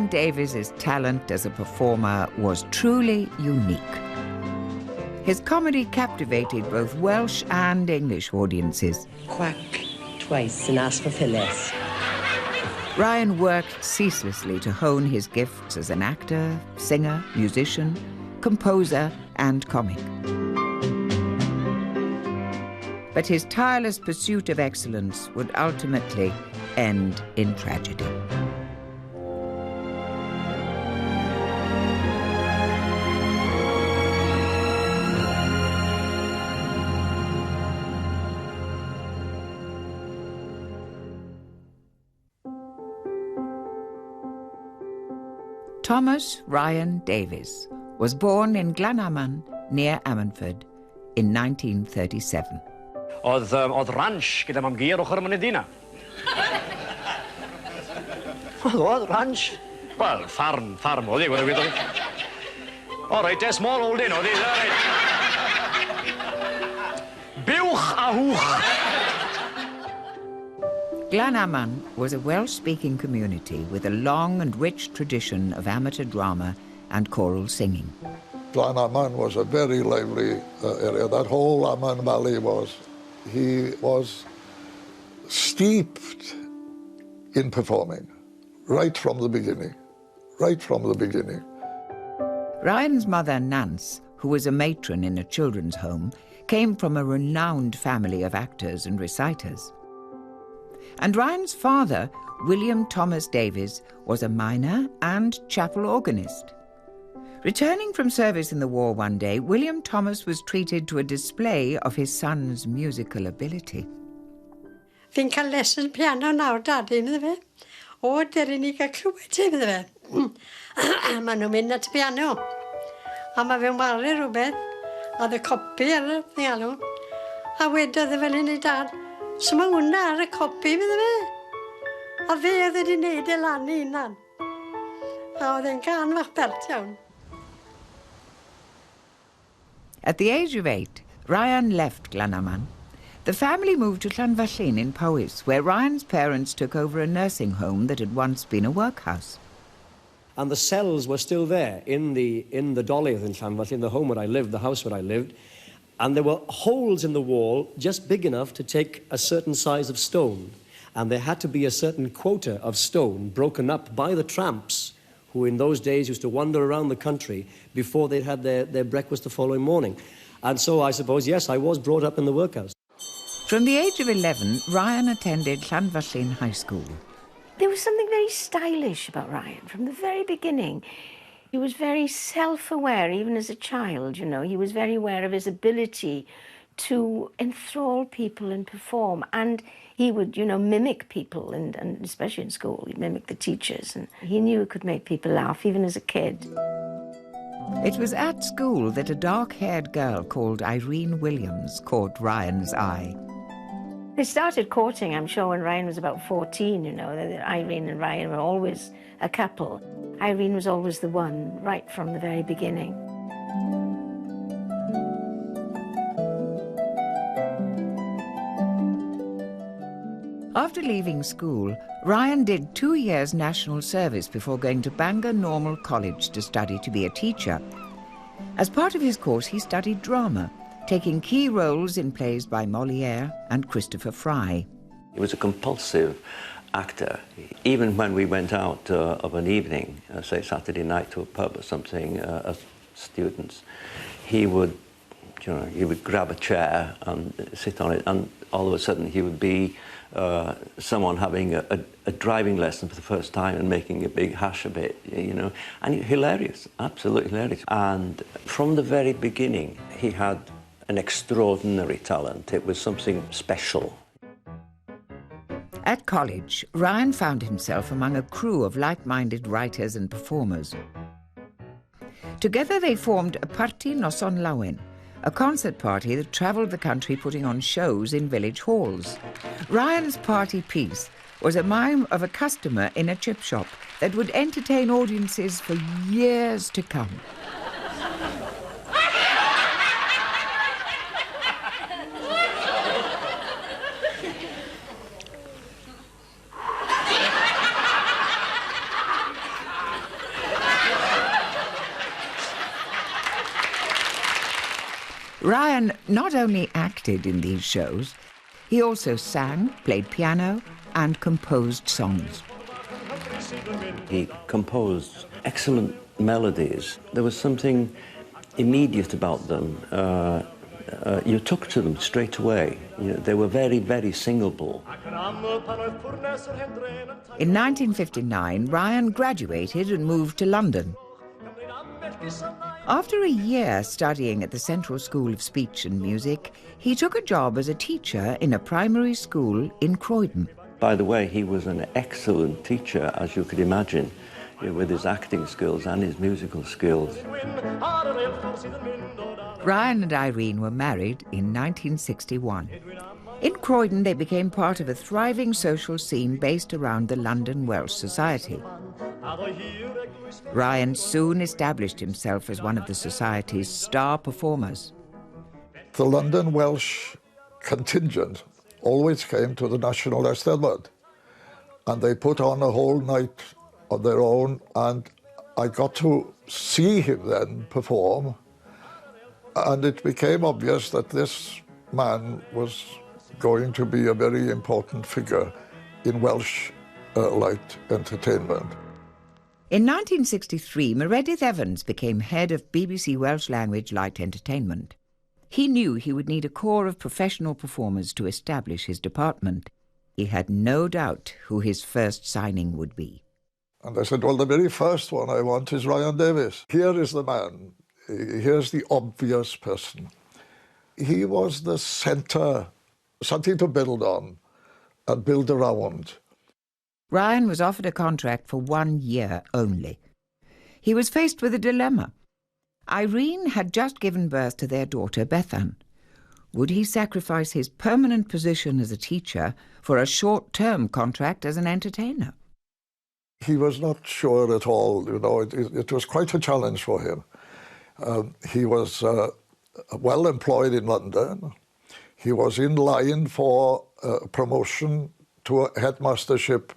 Ryan Davies' talent as a performer was truly unique. His comedy captivated both Welsh and English audiences. Quack twice and ask for Phyllis. Ryan worked ceaselessly to hone his gifts as an actor, singer, musician, composer, and comic. But his tireless pursuit of excellence would ultimately end in tragedy. Thomas Ryan Davies was born in Glanaman, near Ammanford, in 1937. Oedd ranch gyda mam gyr ochr yn y dina. Oedd ranch? Wel, farm oedd i, gwedd i. O, reit, a small holding oedd i, reit. Buwch a hwch. Glanaman was a Welsh-speaking community with a long and rich tradition of amateur drama and choral singing. Glanaman was a very lively area. That whole Amman Valley was. He was steeped in performing right from the beginning. Ryan's mother, Nance, who was a matron in a children's home, came from a renowned family of actors and reciters. And Ryan's father, William Thomas Davies, was a miner and chapel organist. Returning from service in the war one day, William Thomas was treated to a display of his son's musical ability. Fi'n cael lesson piano nawr, Daddy, medde fe. O, deri ni gael clywed ti, medde fe. Ma' nhw'n mynd at y piano. A ma' fe'n wario rhywbeth. A oedd y copi ar y piano. A wedodd e fel hyn i Dad, so ma' hwnna ar y copi, medde fe. A fe oedd wedi wneud e lan i hunan. A oedd e'n gan fach bert iawn. At the age of 8, Ryan left Glanaman. The family moved to Llanfallin in Powys, where Ryan's parents took over a nursing home that had once been a workhouse. And the cells were still there in the Dolydd in Llanfallin, the home where I lived, the house where I lived. And there were holes in the wall just big enough to take a certain size of stone. And there had to be a certain quota of stone broken up by the tramps who in those days used to wander around the country before they'd had their breakfast the following morning. And so I suppose, yes, I was brought up in the workhouse. From the age of 11, Ryan attended Llanfallin High School. There was something very stylish about Ryan from the very beginning. He was very self-aware, even as a child, you know. He was very aware of his ability to enthrall people and perform. And he would, you know, mimic people, and especially in school, he'd mimic the teachers. And he knew he could make people laugh, even as a kid. It was at school that a dark-haired girl called Irene Williams caught Ryan's eye. They started courting, I'm sure, when Ryan was about 14, you know. Irene and Ryan were always a couple. Irene was always the one, right from the very beginning. After leaving school, Ryan did 2 years national service before going to Bangor Normal College to study to be a teacher. As part of his course, he studied drama, taking key roles in plays by Molière and Christopher Fry. He was a compulsive actor. Even when we went out of an evening, say Saturday night to a pub or something, as students, he would grab a chair and sit on it, and all of a sudden he would be someone having a driving lesson for the first time and making a big hash of it, you know. And hilarious, absolutely hilarious. And from the very beginning, he had an extraordinary talent. It was something special. At college, Ryan found himself among a crew of like-minded writers and performers. Together they formed a Parti Noson Lawen, a concert party that travelled the country putting on shows in village halls. Ryan's party piece was a mime of a customer in a chip shop that would entertain audiences for years to come. Ryan not only acted in these shows, he also sang, played piano, and composed songs. He composed excellent melodies. There was something immediate about them. You took to them straight away. You know, they were very, very singable. In 1959, Ryan graduated and moved to London. After a year studying at the Central School of Speech and Music, he took a job as a teacher in a primary school in Croydon. By the way, he was an excellent teacher, as you could imagine, you know, with his acting skills and his musical skills. Ryan and Irene were married in 1961. In Croydon, they became part of a thriving social scene based around the London Welsh Society. Ryan soon established himself as one of the Society's star performers. The London Welsh contingent always came to the National Eisteddfod, and they put on a whole night of their own, and I got to see him then perform, and it became obvious that this man was going to be a very important figure in Welsh light entertainment. In 1963, Meredith Evans became head of BBC Welsh Language Light Entertainment. He knew he would need a corps of professional performers to establish his department. He had no doubt who his first signing would be. And I said, well, the very first one I want is Ryan Davies. Here is the man. Here's the obvious person. He was the centre, something to build on and build around. Ryan was offered a contract for 1 year only. He was faced with a dilemma. Irene had just given birth to their daughter, Bethan. Would he sacrifice his permanent position as a teacher for a short-term contract as an entertainer? He was not sure at all. You know, it was quite a challenge for him. He was well employed in London. He was in line for promotion to a headmastership.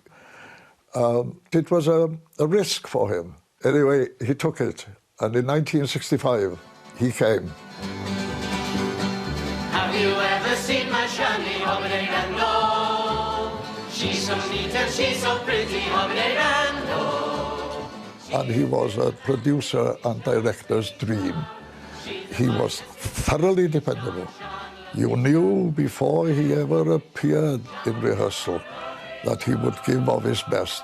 It was a risk for him. Anyway, he took it. And in 1965, he came. Have you ever seen my shiny holiday and low? She's so neat and she's so pretty, holiday and low. And he was a producer and director's dream. He was thoroughly dependable. You knew before he ever appeared in rehearsal that he would give of his best.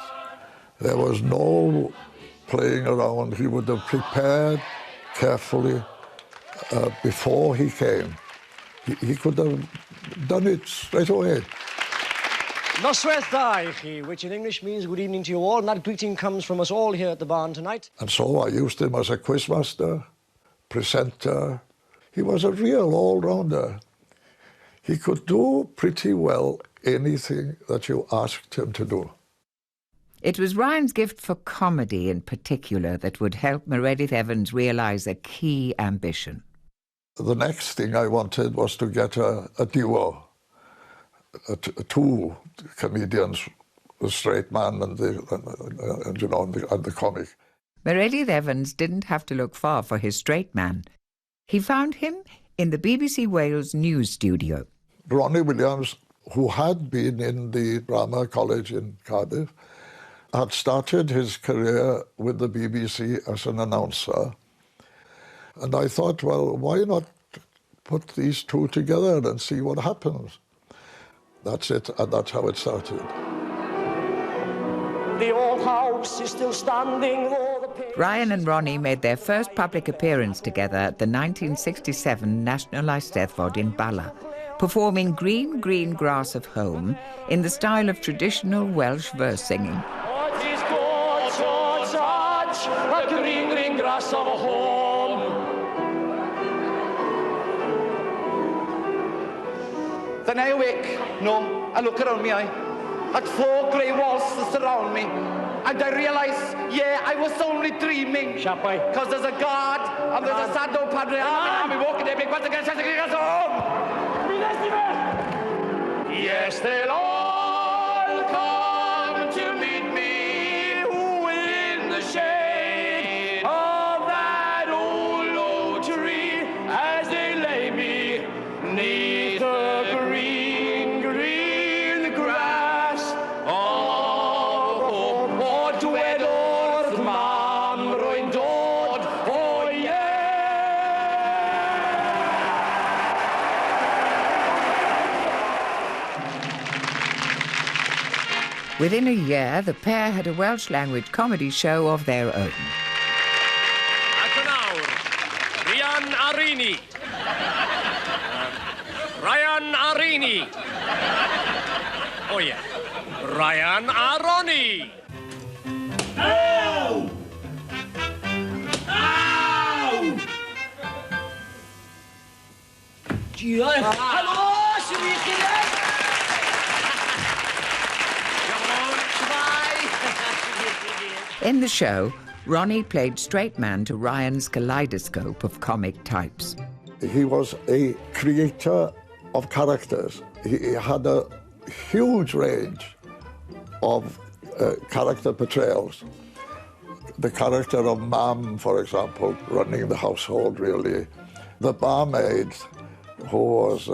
There was no playing around. He would have prepared carefully before he came. He could have done it straight away. Noswaith da I chi, which in English means good evening to you all, and that greeting comes from us all here at the barn tonight. And so I used him as a quizmaster, presenter. He was a real all-rounder. He could do pretty well anything that you asked him to do. It was Ryan's gift for comedy in particular that would help Meredith Evans realise a key ambition. The next thing I wanted was to get a duo, two comedians, the straight man and the comic. Meredith Evans didn't have to look far for his straight man. He found him in the BBC Wales news studio. Ronnie Williams, who had been in the Drama College in Cardiff, had started his career with the BBC as an announcer. And I thought, well, why not put these two together and see what happens? That's it, and that's how it started. The old house is still standing. Ryan and Ronnie made their first public appearance together at the 1967 National Eisteddfod in Bala, performing Green, Green Grass of Home in the style of traditional Welsh verse singing. A green, green grass of a home. Then I awake, no, I look around me, at 4 grey walls that surround me, and I realise, yeah, I was only dreaming. Because there's a guard, and there's a Sando Padre, and I'm walking there, big once again, home. Yes, they'll all come to meet me, who in the shade of that old oak tree, as they lay me 'neath the green, green grass. O dwed o'r mam rwy'n dod, o ie! Within a year, the pair had a Welsh language comedy show of their own. Ac yn awr, Ryan Arini. Ryan Arini. Oh yeah, Ryan Aroni. Ow! Ow! Helo, sy'n fi chi dweud? In the show, Ronnie played straight man to Ryan's kaleidoscope of comic types. He was a creator of characters. He had a huge range of character portrayals. The character of Mam, for example, running the household, really. The barmaid, who was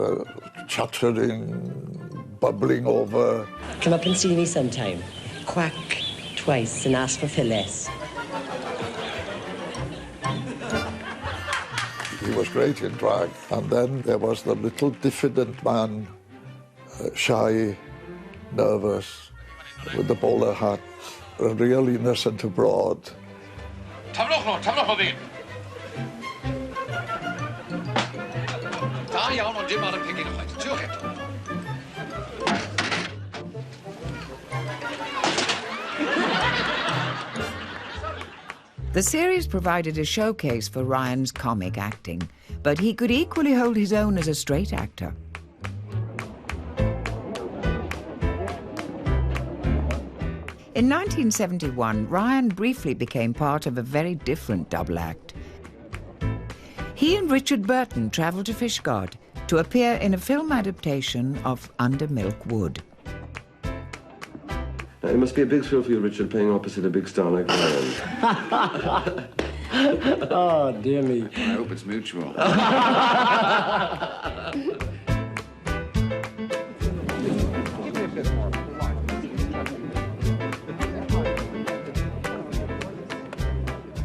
chattering, bubbling over. Come up and see me sometime. Quack twice and ask for Phyllis. He was great in drag. And then there was the little diffident man, shy, nervous, with the bowler hat, real innocent abroad. Taflwch o fi. Da iawn, ond dim ar y pigyn ychwaith. Tiwch eto. The series provided a showcase for Ryan's comic acting, but he could equally hold his own as a straight actor. In 1971, Ryan briefly became part of a very different double act. He and Richard Burton travelled to Fishguard to appear in a film adaptation of Under Milk Wood. It must be a big thrill for you, Richard, playing opposite a big star like Ryan. Oh, dear me. I hope it's mutual.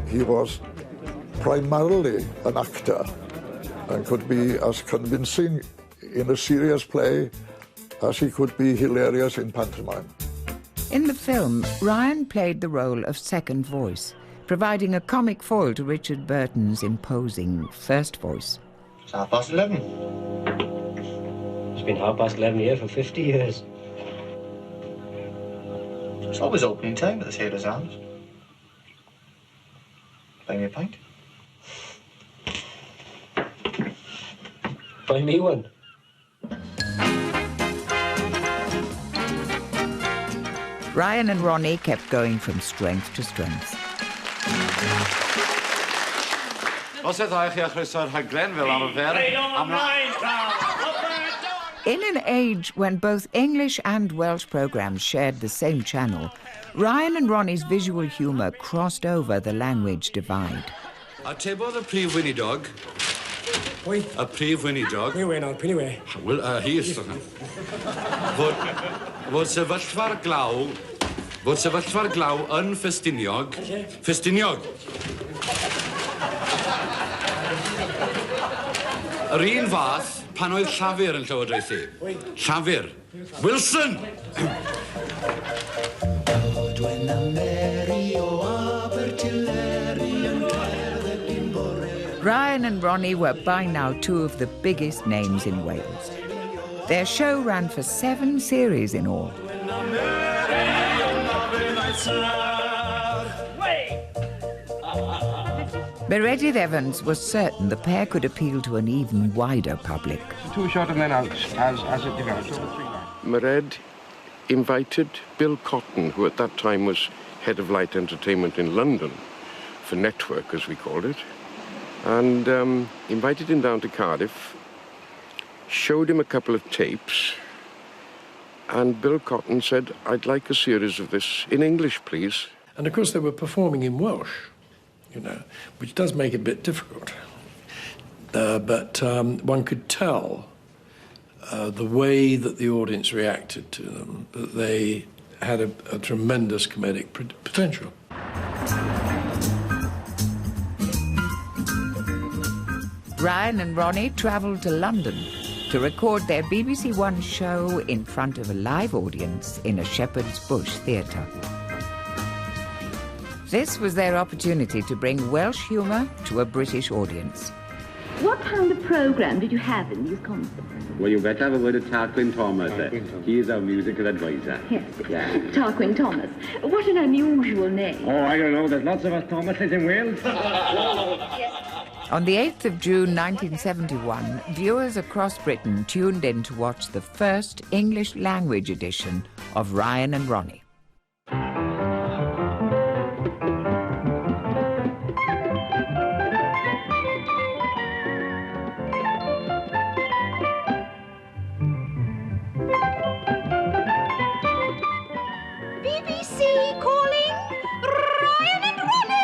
He was primarily an actor and could be as convincing in a serious play as he could be hilarious in pantomime. In the film, Ryan played the role of second voice, providing a comic foil to Richard Burton's imposing first voice. It's 11:30. It's been 11:30 here for 50 years. It's always opening time at the Sailor's Arms. Buy me a pint. Buy me one. Ryan and Ronnie kept going from strength to strength. Os ydw i chi a chroeso'r rhaglen fel arfer, In an age when both English and Welsh programmes shared the same channel, Ryan and Ronnie's visual humour crossed over the language divide. Atebodd y prif weinidog. Wy? Y prif weinidog. Pwy we nawr, pwy ni we? Wel, hi ystod na. Fod sefyllfa'r glaw yn Ffestiniog. Ffestiniog. Yr un fath pan oedd Llafur yn llywodraethu. Llafur. Wilson! Ryan and Ronnie were by now two of the biggest names in Wales. Their show ran for 7 series in all. Meredydd Evans was certain the pair could appeal to an even wider public. Two shot and then out as it developed over 3 lines. Mered invited Bill Cotton, who at that time was head of light entertainment in London, for Network, as we called it, and invited him down to Cardiff, showed him a couple of tapes, and Bill Cotton said, "I'd like a series of this in English, please." And of course they were performing in Welsh, you know, which does make it a bit difficult. But one could tell the way that the audience reacted to them, that they had a tremendous comedic potential. Ryan and Ronnie travelled to London to record their BBC One show in front of a live audience in a Shepherd's Bush theatre. This was their opportunity to bring Welsh humour to a British audience. What kind of programme did you have in these concerts? Well, you better have a word of Tarquin Thomas. He is our musical advisor. Yes. Yeah. Tarquin Thomas. What an unusual name. Oh, I don't know. There's lots of us Thomases in Wales. On the 8th of June 1971, viewers across Britain tuned in to watch the first English-language edition of Ryan and Ronnie. BBC calling Ryan and Ronnie!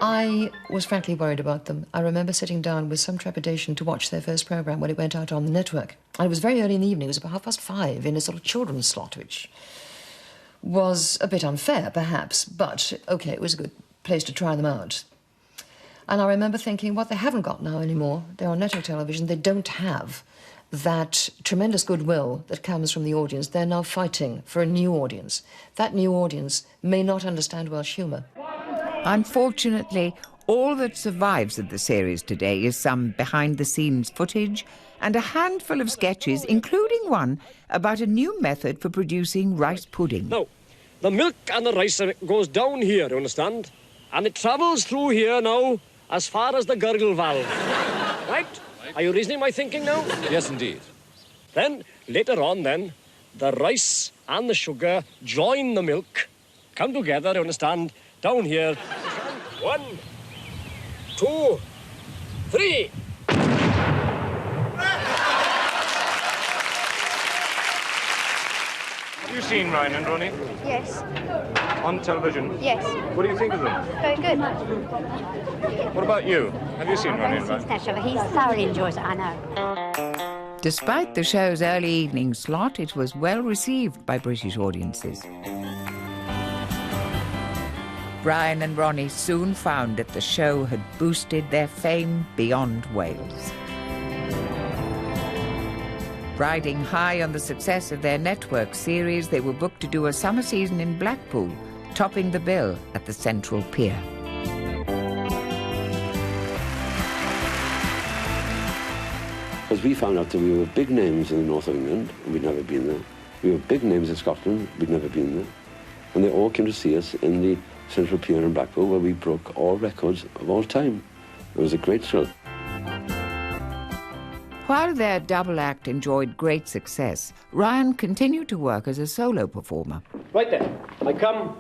I was frankly worried about them. I remember sitting down with some trepidation to watch their first programme when it went out on the network. And it was very early in the evening. It was about 5:30 in a sort of children's slot, which was a bit unfair, perhaps, but OK, it was a good place to try them out. And I remember thinking, what they haven't got now anymore, they're on network television, they don't have that tremendous goodwill that comes from the audience. They're now fighting for a new audience. That new audience may not understand Welsh humour. Unfortunately, all that survives of the series today is some behind-the-scenes footage and a handful of sketches, including one about a new method for producing rice pudding. Now, the milk and the rice goes down here, you understand? And it travels through here now as far as the gurgle valve. Right? Are you reasoning my thinking now? Yes, indeed. Then, later on then, the rice and the sugar join the milk, come together, you understand, down here. 1, 2, 3. Have you seen Ryan and Ronnie Yes. on television? Yes. What do you think of them? Very good. What about you? Have you seen Ronnie and Since Ryan? that show, he thoroughly enjoys it, I know. Despite the show's early evening slot, it was well received by British audiences. Ryan and Ronnie soon found that the show had boosted their fame beyond Wales. Riding high on the success of their network series, they were booked to do a summer season in Blackpool, topping the bill at the Central Pier. Because we found out that we were big names in the north of England, and we'd never been there. We were big names in Scotland, we'd never been there. And they all came to see us in the Central Pier in Blackpool, where we broke all records of all time. It was a great thrill. While their double act enjoyed great success, Ryan continued to work as a solo performer. Right there. I come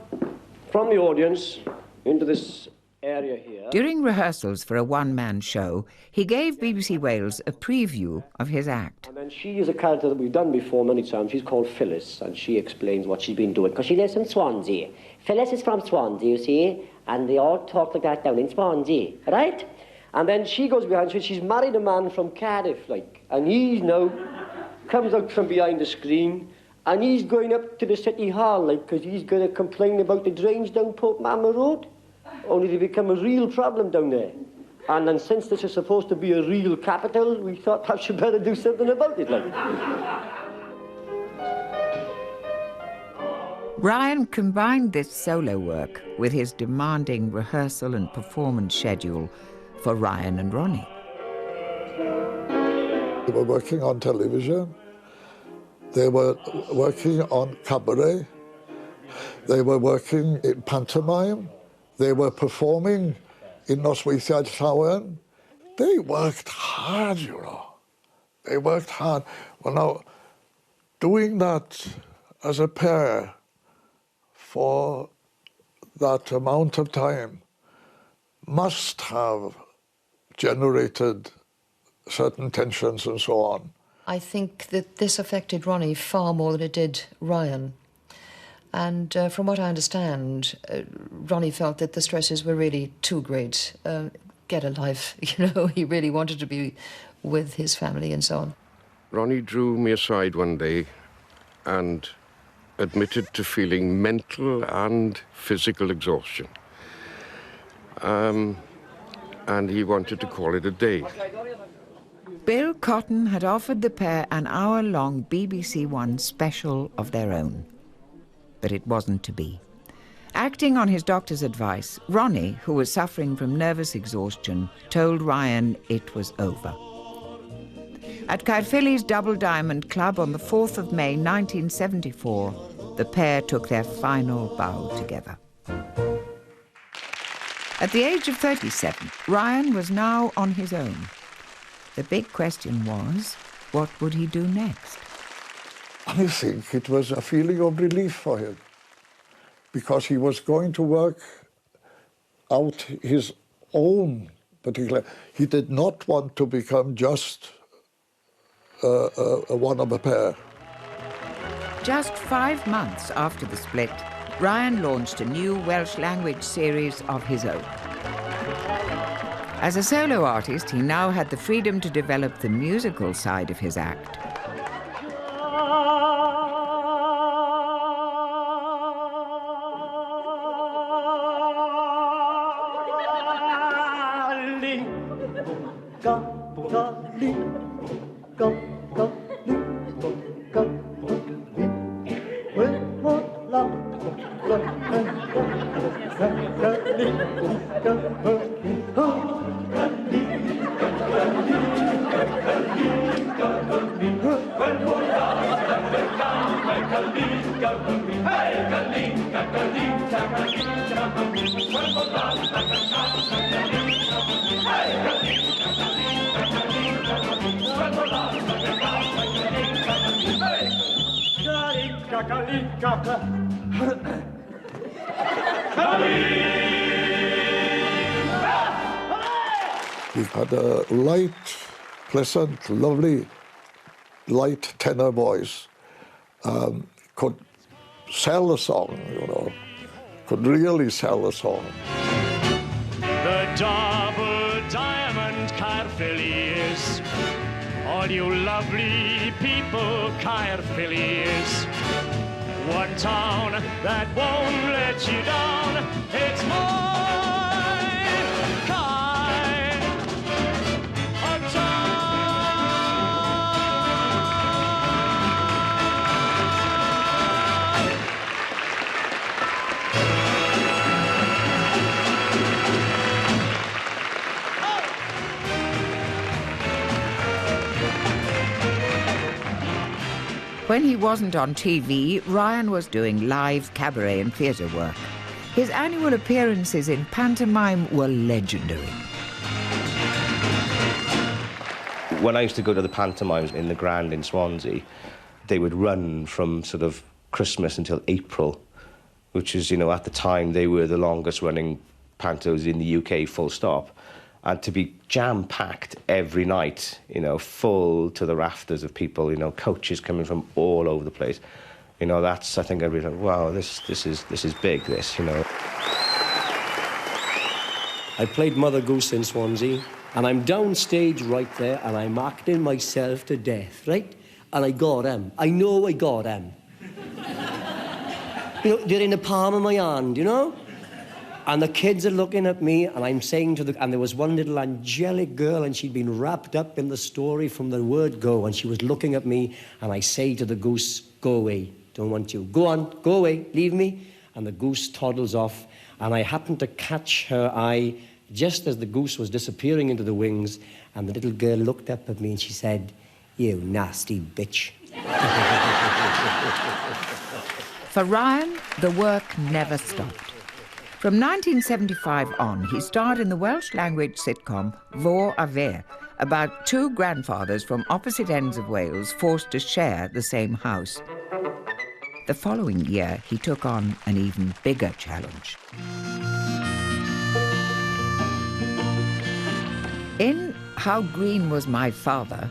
from the audience into this area here. During rehearsals for a one-man show, he gave BBC Wales a preview of his act. And then she is a character that we've done before many times. She's called Phyllis, and she explains what she's been doing, because she lives in Swansea. Phyllis is from Swansea, you see, and they all talk like that down in Swansea, right? And then she goes behind, so she's married a man from Cardiff, like, and he's now comes out from behind the screen, and he's going up to the City Hall, like, because he's going to complain about the drains down Portmama Road, only to become a real problem down there. And then since this is supposed to be a real capital, we thought perhaps you better do something about it, like. Ryan combined this solo work with his demanding rehearsal and performance schedule for Ryan and Ronnie. They were working on television. They were working on cabaret. They were working in pantomime. They were performing in Nosweithiad Llawen. They worked hard, you know. They worked hard. Well, now, doing that as a pair for that amount of time must have generated certain tensions and so on. I think that this affected Ronnie far more than it did Ryan. And from what I understand, Ronnie felt that the stresses were really too great. Get a life, you know. He really wanted to be with his family and so on. Ronnie drew me aside one day and admitted to feeling mental and physical exhaustion. And he wanted to call it a day. Bill Cotton had offered the pair an hour-long BBC One special of their own. But it wasn't to be. Acting on his doctor's advice, Ronnie, who was suffering from nervous exhaustion, told Ryan it was over. At Caerphilly's Double Diamond Club on the 4th of May 1974, the pair took their final bow together. At the age of 37, Ryan was now on his own. The big question was, what would he do next? I think it was a feeling of relief for him, because he was going to work out his own particular... He did not want to become just one of a pair. Just 5 months after the split, Ryan launched a new Welsh language series of his own. As a solo artist, he now had the freedom to develop the musical side of his act. He had a light, pleasant, lovely, light tenor voice. Could sell a song, you know, could really sell a song. The Double Diamond Caerphilly is, all you lovely people, Caerphilly is one town that won't let you down. It's my kind of town. When he wasn't on TV, Ryan was doing live cabaret and theatre work. His annual appearances in pantomime were legendary. When I used to go to the pantomimes in the Grand in Swansea, they would run from sort of Christmas until April, which is, you know, at the time they were the longest running pantos in the UK, full stop. And to be jam-packed every night, you know, full to the rafters of people, you know, coaches coming from all over the place. You know, that's, I think I'd be like, wow, this is big, this, you know. I played Mother Goose in Swansea, and I'm downstage right there, and I'm acting myself to death, right? And I got him. I know I got him. You know, they're in the palm of my hand, you know? And the kids are looking at me, and I'm saying to and there was one little angelic girl, and she'd been wrapped up in the story from the word go, and she was looking at me, and I say to the goose, go away, don't want you. Go on, go away, leave me. And the goose toddles off, and I happened to catch her eye just as the goose was disappearing into the wings, and the little girl looked up at me, and she said, you nasty bitch. For Ryan, the work never stopped. From 1975 on, he starred in the Welsh language sitcom Vor a Ver, about two grandfathers from opposite ends of Wales forced to share the same house. The following year, he took on an even bigger challenge. In How Green Was My Father,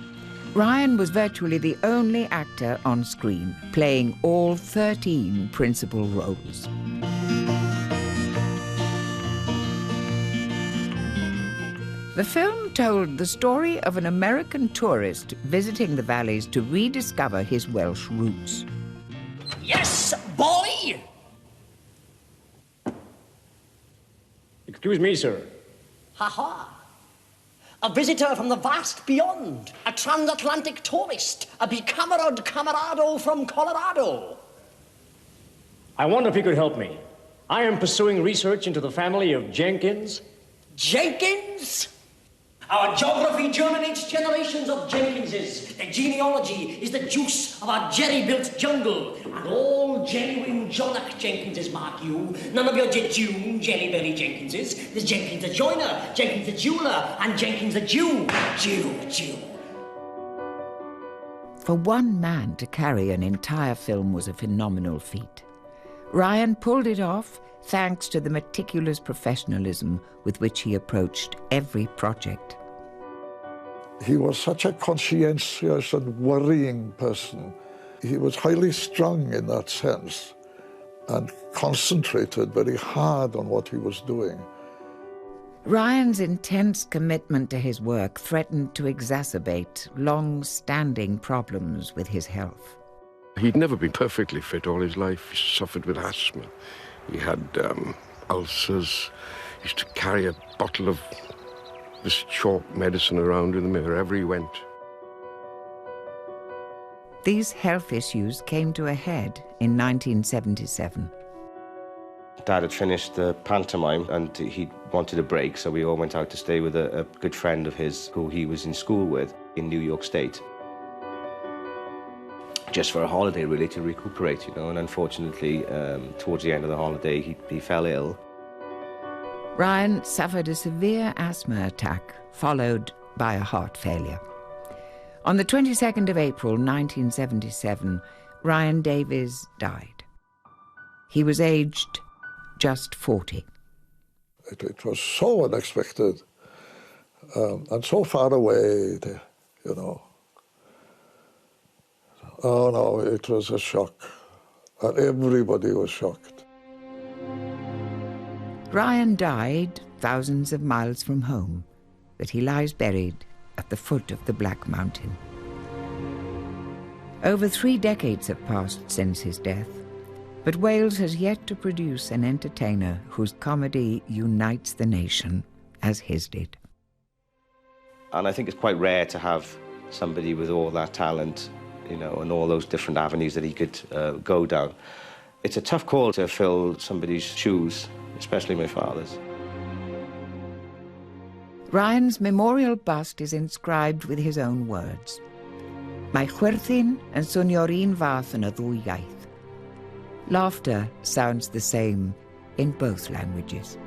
Ryan was virtually the only actor on screen, playing all 13 principal roles. The film told the story of an American tourist visiting the valleys to rediscover his Welsh roots. Yes, boy! Excuse me, sir. Ha-ha! A visitor from the vast beyond, a transatlantic tourist, a becamerad camarado from Colorado. I wonder if you could help me. I am pursuing research into the family of Jenkins. Jenkins? Our geography germinates generations of Jenkinses. Their genealogy is the juice of our jerry-built jungle. And all genuine Jonac Jenkinses, mark you. None of your jejune jelly-belly Jenkinses. There's Jenkins the joiner, Jenkins the jeweler, and Jenkins the Jew. Jew. For one man to carry an entire film was a phenomenal feat. Ryan pulled it off thanks to the meticulous professionalism with which he approached every project. He was such a conscientious and worrying person. He was highly strung in that sense and concentrated very hard on what he was doing. Ryan's intense commitment to his work threatened to exacerbate long-standing problems with his health. He'd never been perfectly fit all his life. He suffered with asthma. He had ulcers. He used to carry a bottle of this chalk medicine around with him wherever he went. These health issues came to a head in 1977. Dad had finished the pantomime and he wanted a break, so we all went out to stay with a good friend of his who he was in school with in New York State. Just for a holiday, really, to recuperate, you know, and unfortunately, towards the end of the holiday, he fell ill. Ryan suffered a severe asthma attack, followed by a heart failure. On the 22nd of April, 1977, Ryan Davies died. He was aged just 40. It was so unexpected and so far away, you know. Oh no, it was a shock, and everybody was shocked. Ryan died thousands of miles from home, but he lies buried at the foot of the Black Mountain. Over 3 decades have passed since his death, but Wales has yet to produce an entertainer whose comedy unites the nation as his did. And I think it's quite rare to have somebody with all that talent, you know, and all those different avenues that he could go down. It's a tough call to fill somebody's shoes, especially my father's. Ryan's memorial bust is inscribed with his own words. Mae chwerthin yn swnio'r un fath yn y ddwy iaith. Laughter sounds the same in both languages.